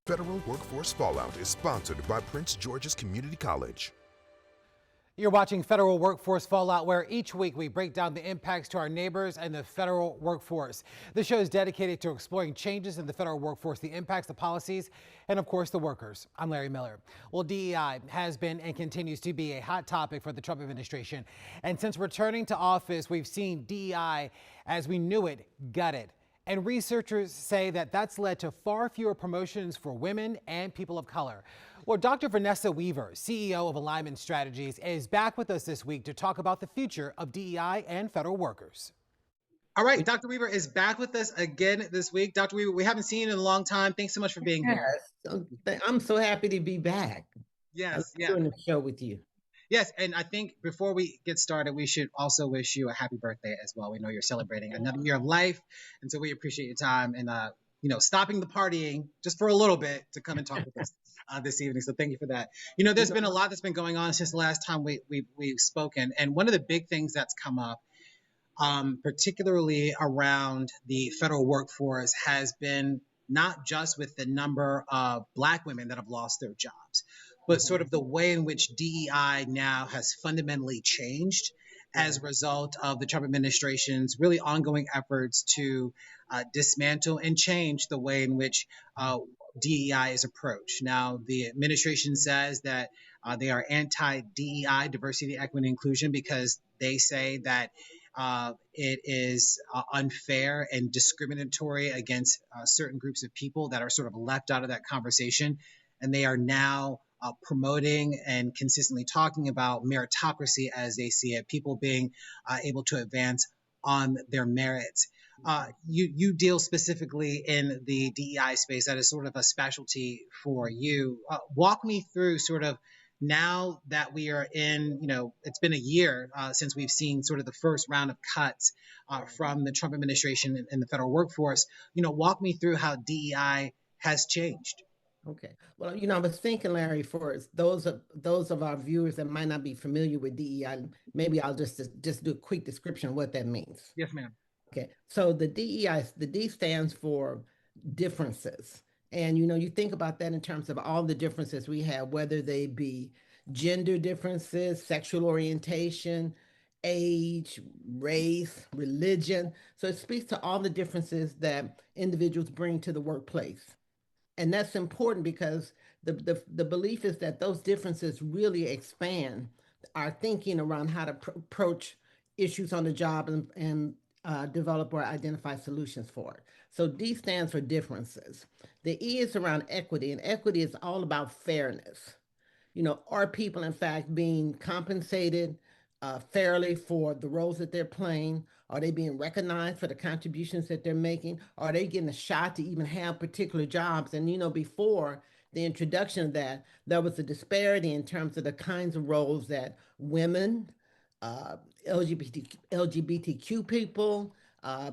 Federal Workforce Fallout is sponsored by Prince George's Community College. You're watching Federal Workforce Fallout, where each week we break down the impacts to our neighbors and the federal workforce. The show is dedicated to exploring changes in the federal workforce, the impacts, the policies, and of course the workers. I'm Larry Miller. Well, DEI has been and continues to be a hot topic for the Trump administration. And since returning to office, we've seen DEI as we knew it gutted. And researchers say that that's led to far fewer promotions for women and people of color. Well, Dr. Vanessa Weaver, CEO of Alignment Strategies, is back with us this week to talk about the future of DEI and federal workers. All right, Dr. Weaver is back with us again this week. Dr. Weaver, we haven't seen you in a long time. Thanks so much for being here. I'm so happy to be back. Yes, doing the show with you. Yes, and I think before we get started, we should also wish you a happy birthday as well. We know you're celebrating another year of life, and so we appreciate your time and stopping the partying just for a little bit to come and talk with us this evening. So thank you for that. There's been a lot that's been going on since the last time we've spoken, and one of the big things that's come up, particularly around the federal workforce, has been not just with the number of Black women that have lost their jobs, but sort of the way in which DEI now has fundamentally changed as a result of the Trump administration's really ongoing efforts to dismantle and change the way in which DEI is approached. Now, the administration says that they are anti-DEI, diversity, equity, and inclusion, because they say that it is unfair and discriminatory against certain groups of people that are sort of left out of that conversation. And they are now promoting and consistently talking about meritocracy as they see it, people being able to advance on their merits. You deal specifically in the DEI space. That is sort of a specialty for you. Walk me through sort of, now that we are in, it's been a year since we've seen sort of the first round of cuts from the Trump administration and the federal workforce. Walk me through how DEI has changed. Okay. Well, I was thinking, Larry, for those of our viewers that might not be familiar with DEI, maybe I'll just do a quick description of what that means. Yes, ma'am. Okay. So the D stands for differences. And, you think about that in terms of all the differences we have, whether they be gender differences, sexual orientation, age, race, religion. So it speaks to all the differences that individuals bring to the workplace. And that's important because the belief is that those differences really expand our thinking around how to approach issues on the job and develop or identify solutions for it. So D stands for differences. The E is around equity, and equity is all about fairness. Are people, in fact, being compensated fairly for the roles that they're playing? Are they being recognized for the contributions that they're making? Are they getting a shot to even have particular jobs? And, before the introduction of that, there was a disparity in terms of the kinds of roles that women, LGBTQ people,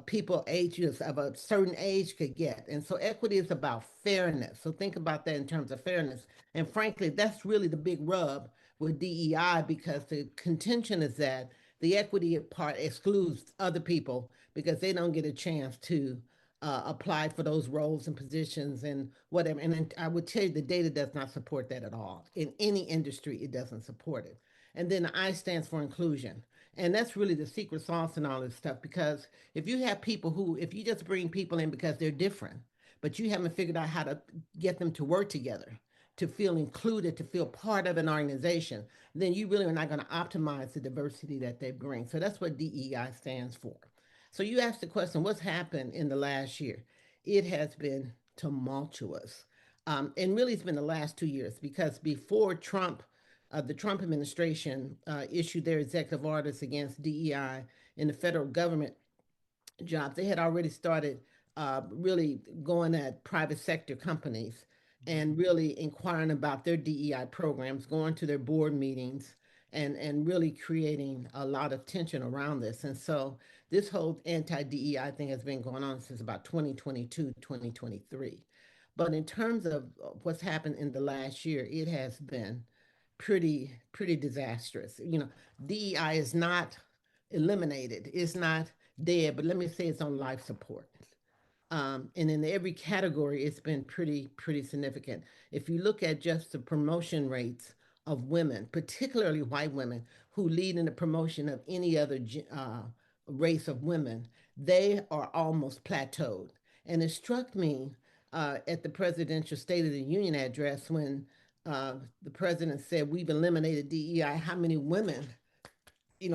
people ages of a certain age could get. And so equity is about fairness. So think about that in terms of fairness. And frankly, that's really the big rub with DEI, because the contention is that the equity part excludes other people because they don't get a chance to apply for those roles and positions and whatever. And I would tell you the data does not support that at all. In any industry, it doesn't support it. And then the I stands for inclusion. And that's really the secret sauce and all this stuff, because if you have people if you just bring people in because they're different, but you haven't figured out how to get them to work together, to feel included, to feel part of an organization, then you really are not going to optimize the diversity that they bring. So that's what DEI stands for. So you asked the question, what's happened in the last year? It has been tumultuous. And really it's been the last 2 years, because before Trump, the Trump administration issued their executive orders against DEI in the federal government jobs, they had already started really going at private sector companies and really inquiring about their DEI programs, going to their board meetings, and really creating a lot of tension around this. And so this whole anti-DEI thing has been going on since about 2022, 2023. But in terms of what's happened in the last year, it has been pretty disastrous. DEI is not eliminated, it's not dead, but let me say it's on life support. And in every category, it's been pretty significant. If you look at just the promotion rates of women, particularly white women, who lead in the promotion of any other race of women, they are almost plateaued. And it struck me at the presidential State of the Union address when the president said, "We've eliminated DEI." How many women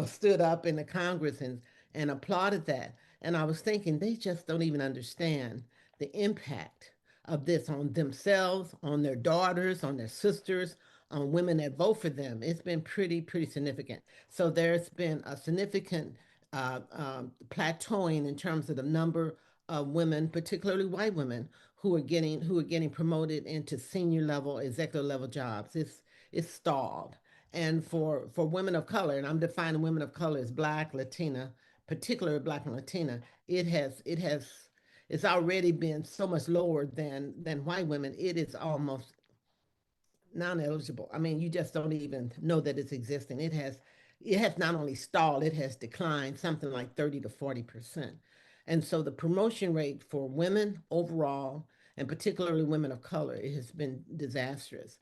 stood up in the Congress and applauded that. And I was thinking, they just don't even understand the impact of this on themselves, on their daughters, on their sisters, on women that vote for them. It's been pretty significant. So there's been a significant plateauing in terms of the number of women, particularly white women, who are getting promoted into senior level, executive level jobs. It's stalled. And for women of color, and I'm defining women of color as Black, Latina, particularly Black and Latina, it's already been so much lower than white women. It is almost non-eligible. I mean, you just don't even know that it's existing. It has not only stalled, it has declined something like 30 to 40%. And so the promotion rate for women overall, and particularly women of color, it has been disastrous.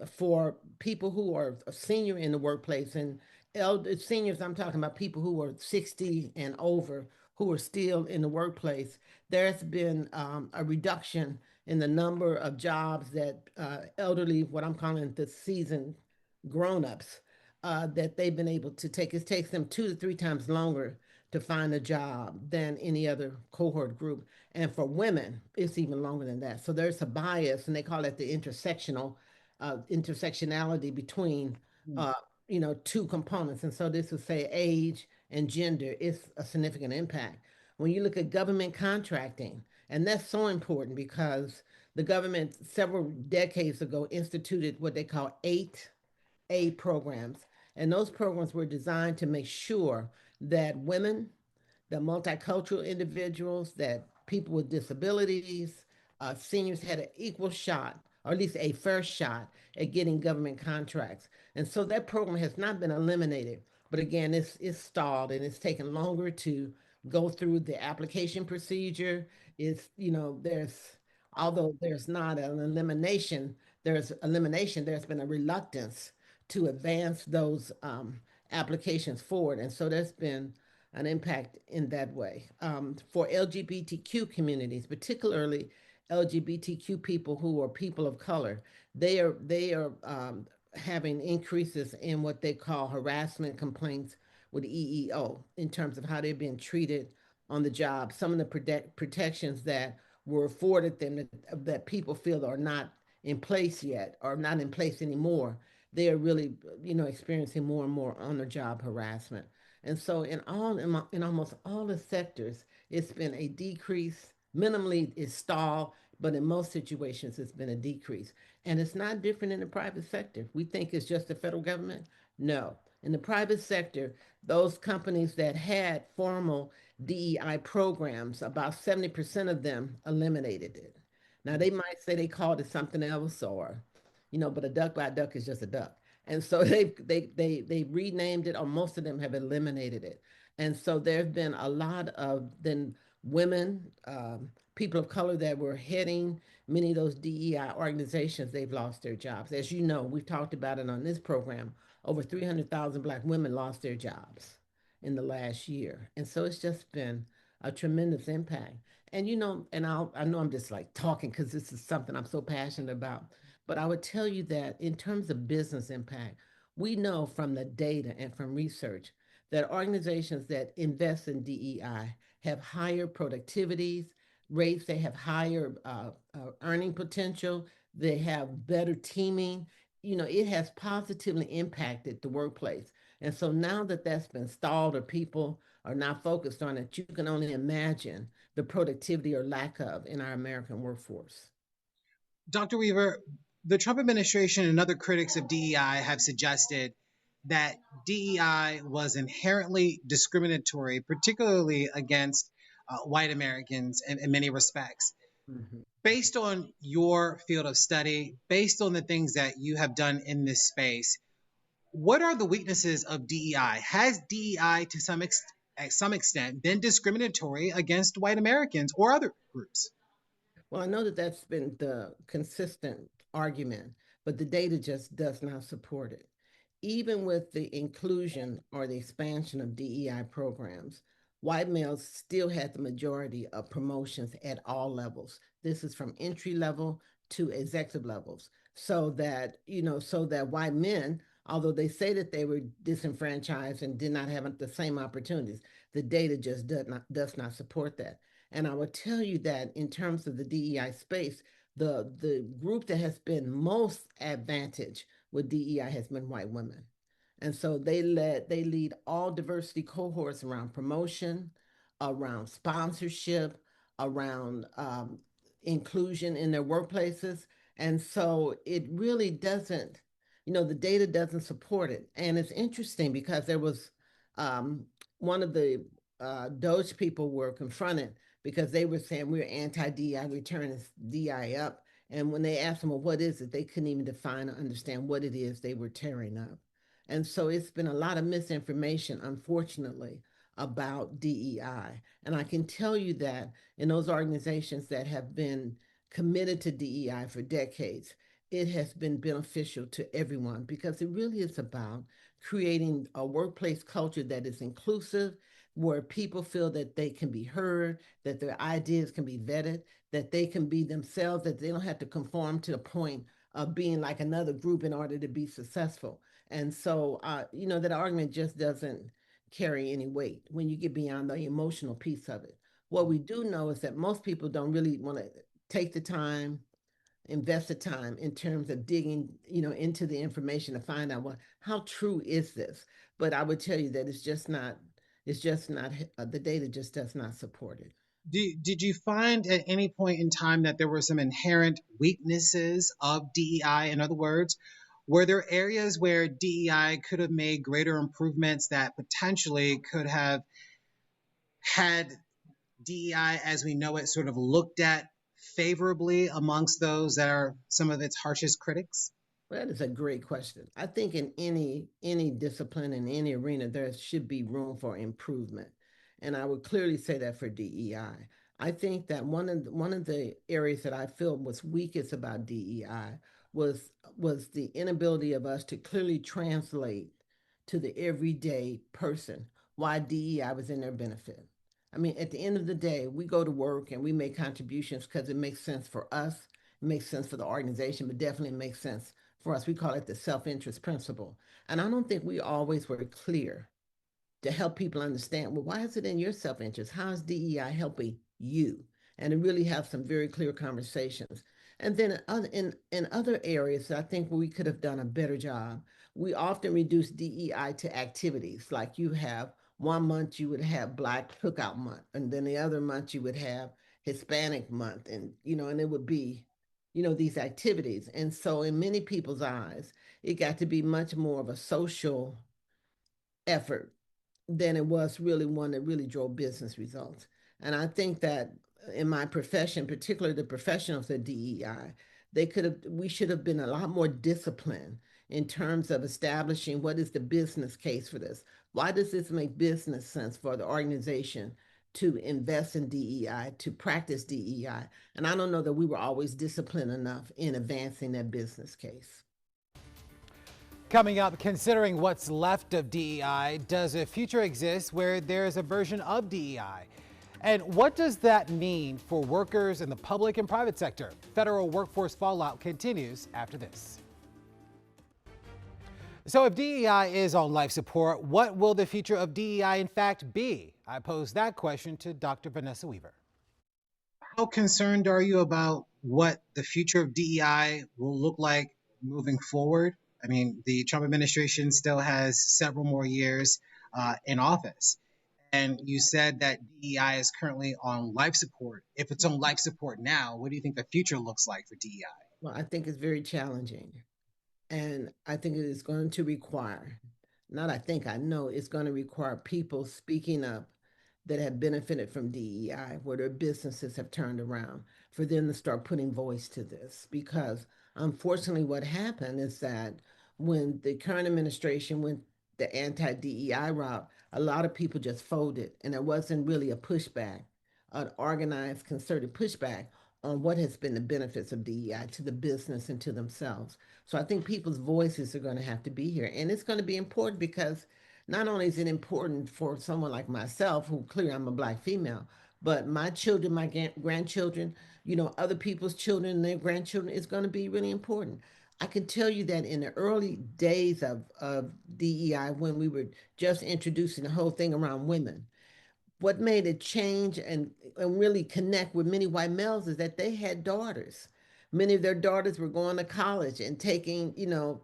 For people who are a senior in the workplace, and elder seniors, I'm talking about people who are 60 and over who are still in the workplace, there's been a reduction in the number of jobs that elderly, what I'm calling the seasoned grown-ups, that they've been able to take. It takes them 2 to 3 times longer to find a job than any other cohort group. And for women, it's even longer than that. So there's a bias, and they call it the intersectionality between two components. And so this would say age and gender is a significant impact. When you look at government contracting, and that's so important because the government several decades ago instituted what they call 8A programs. And those programs were designed to make sure that women, that multicultural individuals, that people with disabilities, seniors had an equal shot, or at least a fair shot at getting government contracts. And so that program has not been eliminated, but again, it's stalled and it's taken longer to go through the application procedure. Although there's not an elimination, there's been a reluctance to advance those applications forward. And so there's been an impact in that way. For LGBTQ communities, particularly LGBTQ people who are people of color, they are having increases in what they call harassment complaints with EEO in terms of how they're being treated on the job. Some of the protections that were afforded them that people feel are not in place yet, or not in place anymore, they are really, experiencing more and more on the job harassment. And so in almost all the sectors, it's been a decrease. Minimally, it's stalled, but in most situations, it's been a decrease. And it's not different in the private sector. We think it's just the federal government. No. In the private sector, those companies that had formal DEI programs, about 70% of them eliminated it. Now, they might say they called it something else, or, but a duck by a duck is just a duck. And so they renamed it, or most of them have eliminated it. And so there's been a lot of then women, people of color that were heading many of those DEI organizations, they've lost their jobs. As you know, we've talked about it on this program. Over 300,000 Black women lost their jobs in the last year. And so it's just been a tremendous impact. And I know I'm just like talking because this is something I'm so passionate about. But I would tell you that in terms of business impact, we know from the data and from research that organizations that invest in DEI have higher productivities rates, they have higher earning potential, they have better teaming. It has positively impacted the workplace. And so now that that's been stalled, or people are not focused on it, you can only imagine the productivity or lack of in our American workforce. Dr. Weaver, the Trump administration and other critics of DEI have suggested that DEI was inherently discriminatory, particularly against white Americans in many respects. Mm-hmm. Based on your field of study, based on the things that you have done in this space, what are the weaknesses of DEI? Has DEI to some at some extent, been discriminatory against white Americans or other groups? Well, I know that that's been the consistent argument, but the data just does not support it. Even with the inclusion or the expansion of DEI programs, white males still had the majority of promotions at all levels. This is from entry level to executive levels. So that white men, although they say that they were disenfranchised and did not have the same opportunities, the data just does not support that. And I will tell you that in terms of the DEI space, the group that has been most advantaged with DEI has been white women. And so they lead all diversity cohorts around promotion, around sponsorship, around inclusion in their workplaces. And so it really doesn't, the data doesn't support it. And it's interesting because there was um, one of the Doge people were confronted because they were saying we're anti-DI, we're turning DI up. And when they asked them, well, what is it? They couldn't even define or understand what it is they were tearing up. And so it's been a lot of misinformation, unfortunately, about DEI. And I can tell you that in those organizations that have been committed to DEI for decades, it has been beneficial to everyone because it really is about creating a workplace culture that is inclusive, where people feel that they can be heard, that their ideas can be vetted, that they can be themselves, that they don't have to conform to the point of being like another group in order to be successful. And so, that argument just doesn't carry any weight when you get beyond the emotional piece of it. What we do know is that most people don't really want to take the time, invest the time in terms of digging, into the information to find out, well, how true is this? But I would tell you that it's just not the data just does not support it. Did you find at any point in time that there were some inherent weaknesses of DEI? In other words, were there areas where DEI could have made greater improvements that potentially could have had DEI as we know it sort of looked at favorably amongst those that are some of its harshest critics? Well, that is a great question. I think in any discipline in any arena, there should be room for improvement, and I would clearly say that for DEI. I think that one of the areas that I feel was weakest about DEI was the inability of us to clearly translate to the everyday person why DEI was in their benefit. I mean, at the end of the day, we go to work and we make contributions because it makes sense for us, it makes sense for the organization, but definitely makes sense for us. We call it the self-interest principle. And I don't think we always were clear to help people understand, well, why is it in your self-interest? How is DEI helping you? And to really have some very clear conversations. And then in other areas, I think we could have done a better job. We often reduce DEI to activities, like you have 1 month you would have Black Cookout Month, and then the other month you would have Hispanic Month, and it would be, these activities. And so in many people's eyes, it got to be much more of a social effort than it was really one that really drove business results. And I think that in my profession, particularly the professionals at DEI, we should have been a lot more disciplined in terms of establishing what is the business case for this. Why does this make business sense for the organization to invest in DEI, to practice DEI? And I don't know that we were always disciplined enough in advancing that business case. Coming up, considering what's left of DEI, does a future exist where there's a version of DEI? And what does that mean for workers in the public and private sector? Federal workforce fallout continues after this. So if DEI is on life support, what will the future of DEI in fact be? I posed that question to Dr. Vanessa Weaver. How concerned are you about what the future of DEI will look like moving forward? I mean, the Trump administration still has several more years in office. And you said that DEI is currently on life support. If it's on life support now, what do you think the future looks like for DEI? Well, I think it's very challenging. And I think it is going to require, not I think, I know it's going to require people speaking up that have benefited from DEI, where their businesses have turned around, for them to start putting voice to this. Because unfortunately, what happened is that when the current administration went the anti DEI route, a lot of people just folded, and there wasn't really a pushback, an organized, concerted pushback on what has been the benefits of DEI to the business and to themselves. So I think people's voices are going to have to be here, and it's going to be important because not only is it important for someone like myself, who clearly I'm a Black female, but my children, my grandchildren, other people's children and their grandchildren, is going to be really important. I can tell you that in the early days of DEI, when we were just introducing the whole thing around women, what made it change and really connect with many white males is that they had daughters. Many of their daughters were going to college and taking,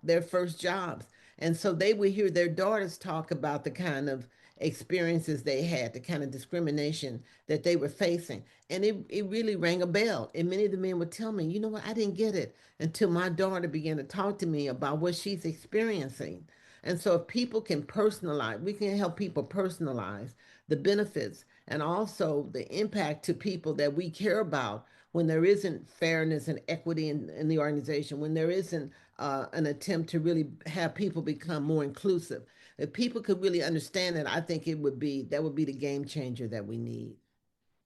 their first jobs. And so they would hear their daughters talk about the kind of experiences they had, the kind of discrimination that they were facing. And it really rang a bell. And many of the men would tell me, you know what, I didn't get it until my daughter began to talk to me about what she's experiencing. And so if people can personalize, we can help people personalize the benefits and also the impact to people that we care about when there isn't fairness and equity in the organization, when there isn't an attempt to really have people become more inclusive. If people could really understand that, I think that would be the game changer that we need.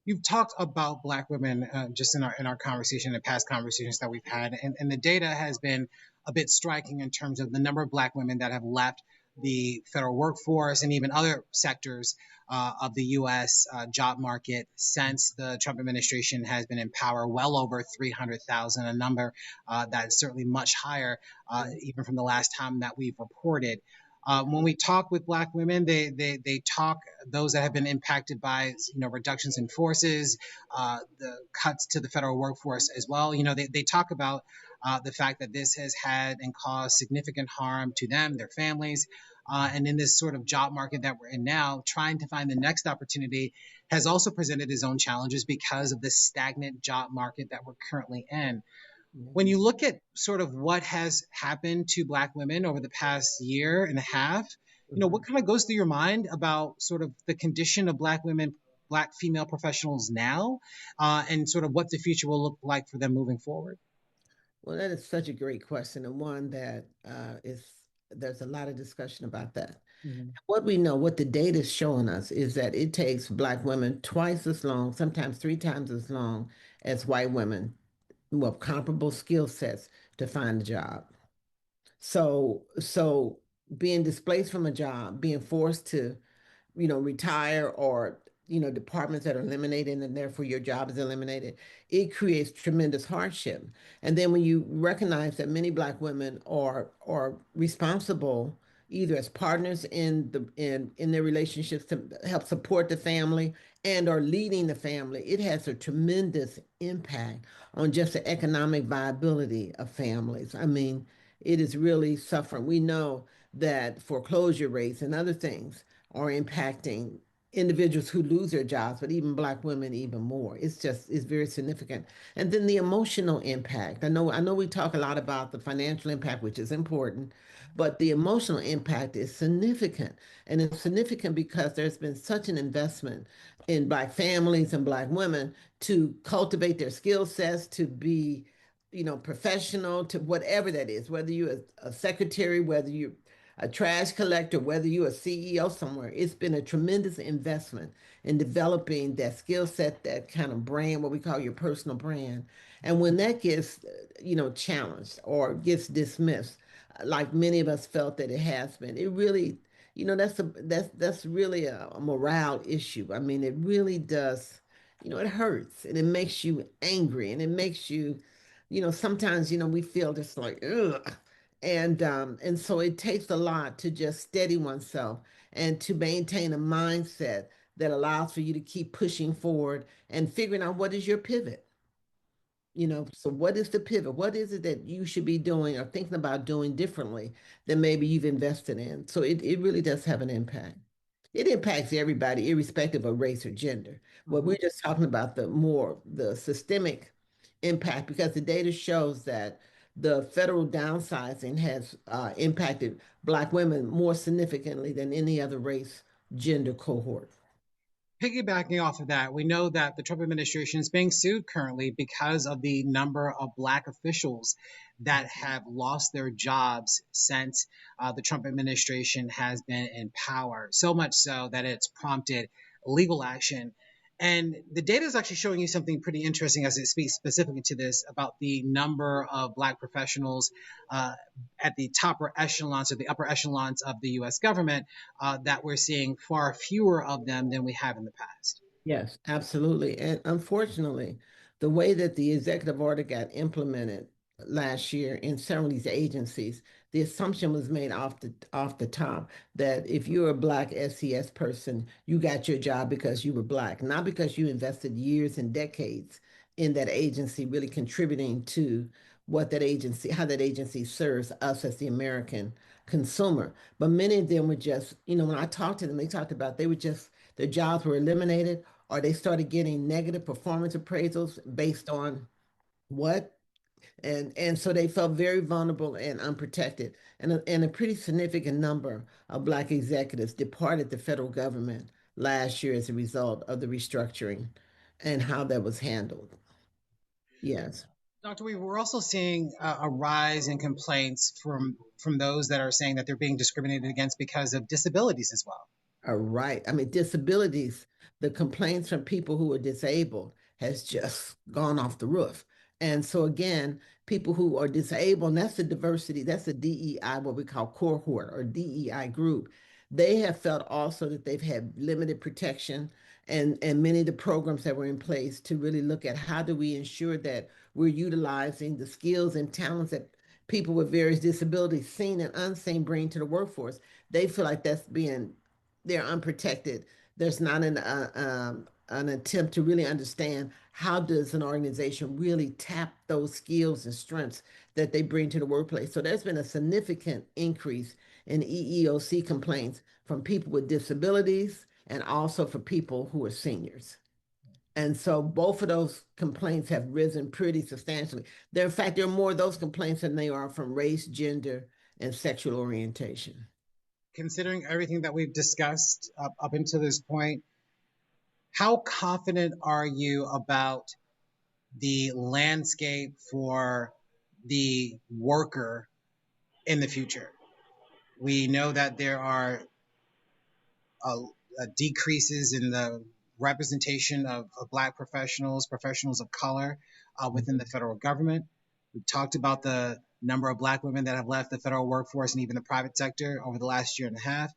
You've talked about Black women just in our conversation and past conversations that we've had, and the data has been a bit striking in terms of the number of Black women that have left the federal workforce and even other sectors of the U.S. Job market since the Trump administration has been in power. Well over 300,000, a number that is certainly much higher, even from the last time that we've reported. When we talk with Black women, they talk, those that have been impacted by reductions in forces, the cuts to the federal workforce as well. They talk about the fact that this has had and caused significant harm to them, their families, and in this sort of job market that we're in now, trying to find the next opportunity has also presented its own challenges because of the stagnant job market that we're currently in. When you look at sort of what has happened to Black women over the past year and a half, what kind of goes through your mind about sort of the condition of Black women, Black female professionals now, and sort of what the future will look like for them moving forward? Well, that is such a great question, and one that there's a lot of discussion about that. Mhm. What we know, what the data is showing us, is that it takes Black women twice as long, sometimes three times as long as white women who have comparable skill sets to find a job. So being displaced from a job, being forced to retire, or departments that are eliminated and therefore your job is eliminated, it creates tremendous hardship. And then when you recognize that many Black women are responsible either as partners in their relationships to help support the family and are leading the family, it has a tremendous impact on just the economic viability of families. I mean, it is really suffering. We know that foreclosure rates and other things are impacting individuals who lose their jobs, but even Black women even more. It's very significant. And then the emotional impact. I know we talk a lot about the financial impact, which is important, but the emotional impact is significant. And it's significant because there's been such an investment in Black families and Black women to cultivate their skill sets, to be professional, to whatever that is, whether you're a secretary, whether you're a trash collector, whether you're a CEO somewhere. It's been a tremendous investment in developing that skill set, that kind of brand, what we call your personal brand. And when that gets, challenged or gets dismissed, like many of us felt that it has been, it really, that's really a morale issue. I mean, it really does, it hurts and it makes you angry and it makes you, sometimes, we feel just like, ugh. And so it takes a lot to just steady oneself and to maintain a mindset that allows for you to keep pushing forward and figuring out what is your pivot. So what is the pivot? What is it that you should be doing or thinking about doing differently than maybe you've invested in? So it really does have an impact. It impacts everybody, irrespective of race or gender. But Mhm. we're just talking about the systemic impact, because the data shows that the federal downsizing has impacted Black women more significantly than any other race, gender cohort. Piggybacking off of that, we know that the Trump administration is being sued currently because of the number of Black officials that have lost their jobs since the Trump administration has been in power. So much so that it's prompted legal action. And the data is actually showing you something pretty interesting as it speaks specifically to this about the number of Black professionals at the top echelons or the upper echelons of the US government, that we're seeing far fewer of them than we have in the past. Yes, absolutely. And unfortunately, the way that the executive order got implemented last year in several of these agencies, the assumption was made off the top that if you're a Black SES person, you got your job because you were Black, not because you invested years and decades in that agency, really contributing to what that agency, how that agency serves us as the American consumer. But many of them were just, when I talked to them, they talked about they were just their jobs were eliminated or they started getting negative performance appraisals based on what and so they felt very vulnerable and unprotected and a pretty significant number of Black executives departed the federal government last year as a result of the restructuring and how that was handled. Yes. Dr. Weaver, we're also seeing a rise in complaints from those that are saying that they're being discriminated against because of disabilities as well. Right. I mean, disabilities, the complaints from people who are disabled has just gone off the roof. And so again, people who are disabled, and that's the diversity, that's the DEI, what we call cohort or DEI group. They have felt also that they've had limited protection and many of the programs that were in place to really look at how do we ensure that we're utilizing the skills and talents that people with various disabilities, seen and unseen, bring to the workforce. They feel like they're unprotected. There's not an attempt to really understand how does an organization really tap those skills and strengths that they bring to the workplace. So there's been a significant increase in EEOC complaints from people with disabilities and also for people who are seniors. And so both of those complaints have risen pretty substantially. In fact, there are more of those complaints than they are from race, gender, and sexual orientation. Considering everything that we've discussed up until this point, how confident are you about the landscape for the worker in the future? We know that there are decreases in the representation of Black professionals, professionals of color within the federal government. We've talked about the number of Black women that have left the federal workforce and even the private sector over the last year and a half.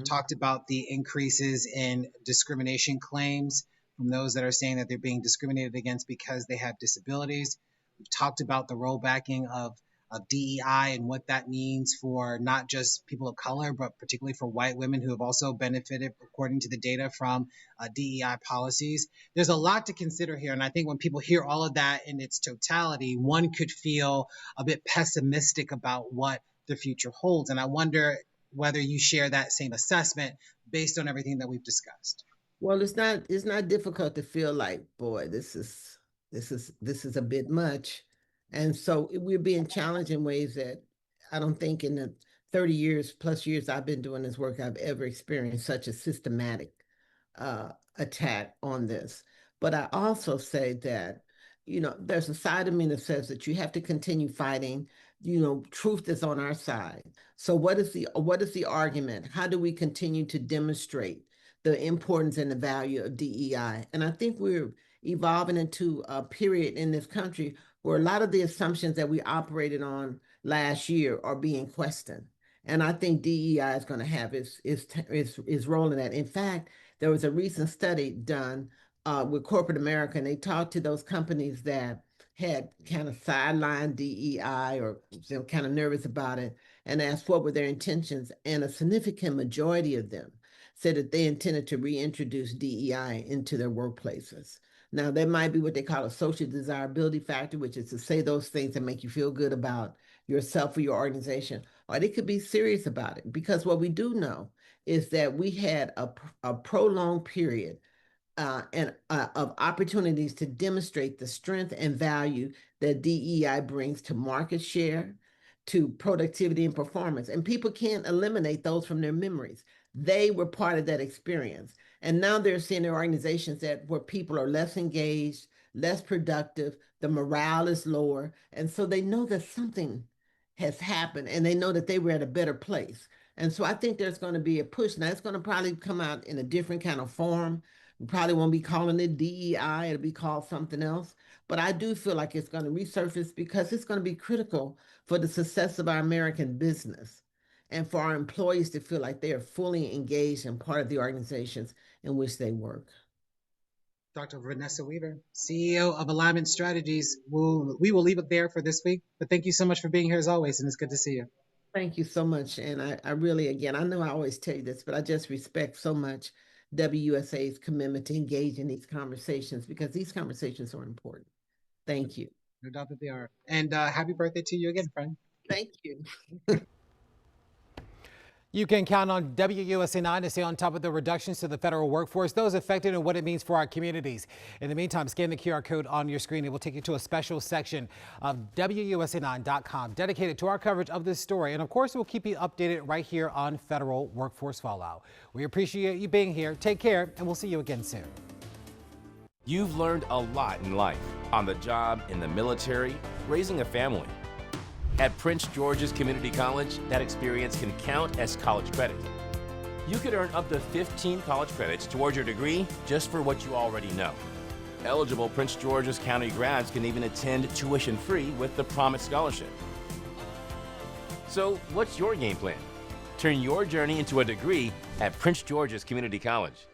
Talked about the increases in discrimination claims from those that are saying that they're being discriminated against because they have disabilities. We've talked about the rollbacking of DEI and what that means for not just people of color, but particularly for white women who have also benefited, according to the data from DEI policies. There's a lot to consider here. And I think when people hear all of that in its totality, one could feel a bit pessimistic about what the future holds. And I wonder whether you share that same assessment based on everything that we've discussed. Well, it's not difficult to feel like, boy, this is a bit much. And so we're being challenged in ways that I don't think in the 30 years plus years I've been doing this work I've ever experienced such a systematic attack on this. But I also say that, there's a side of me that says that you have to continue fighting. Truth is on our side. So what is the argument? How do we continue to demonstrate the importance and the value of DEI? And I think we're evolving into a period in this country where a lot of the assumptions that we operated on last year are being questioned. And I think DEI is going to have its role in that. In fact, there was a recent study done with corporate America, and they talked to those companies that had kind of sidelined DEI or kind of nervous about it and asked what were their intentions. And a significant majority of them said that they intended to reintroduce DEI into their workplaces. Now, there might be what they call a social desirability factor, which is to say those things that make you feel good about yourself or your organization, or they could be serious about it. Because what we do know is that we had a prolonged period of opportunities to demonstrate the strength and value that DEI brings to market share, to productivity and performance. And people can't eliminate those from their memories. They were part of that experience. And now they're seeing their organizations that where people are less engaged, less productive, the morale is lower. And so they know that something has happened and they know that they were at a better place. And so I think there's going to be a push. Now it's going to probably come out in a different kind of form. We probably won't be calling it DEI, it'll be called something else. But I do feel like it's going to resurface because it's going to be critical for the success of our American business and for our employees to feel like they are fully engaged and part of the organizations in which they work. Dr. Vanessa Weaver, CEO of Alignment Strategies. We will leave it there for this week, but thank you so much for being here as always, and it's good to see you. Thank you so much. And I really, again, I know I always tell you this, but I just respect so much WUSA's commitment to engage in these conversations because these conversations are important. Thank you. No doubt that they are. And happy birthday to you again, friend. Thank you. You can count on WUSA 9 to stay on top of the reductions to the federal workforce, those affected, and what it means for our communities. In the meantime, scan the QR code on your screen. It will take you to a special section of WUSA9.com dedicated to our coverage of this story. And of course, we'll keep you updated right here on federal workforce fallout. We appreciate you being here. Take care, and we'll see you again soon. You've learned a lot in life, on the job, in the military, raising a family. At Prince George's Community College, that experience can count as college credit. You could earn up to 15 college credits towards your degree just for what you already know. Eligible Prince George's County grads can even attend tuition-free with the Promise Scholarship. So, what's your game plan? Turn your journey into a degree at Prince George's Community College.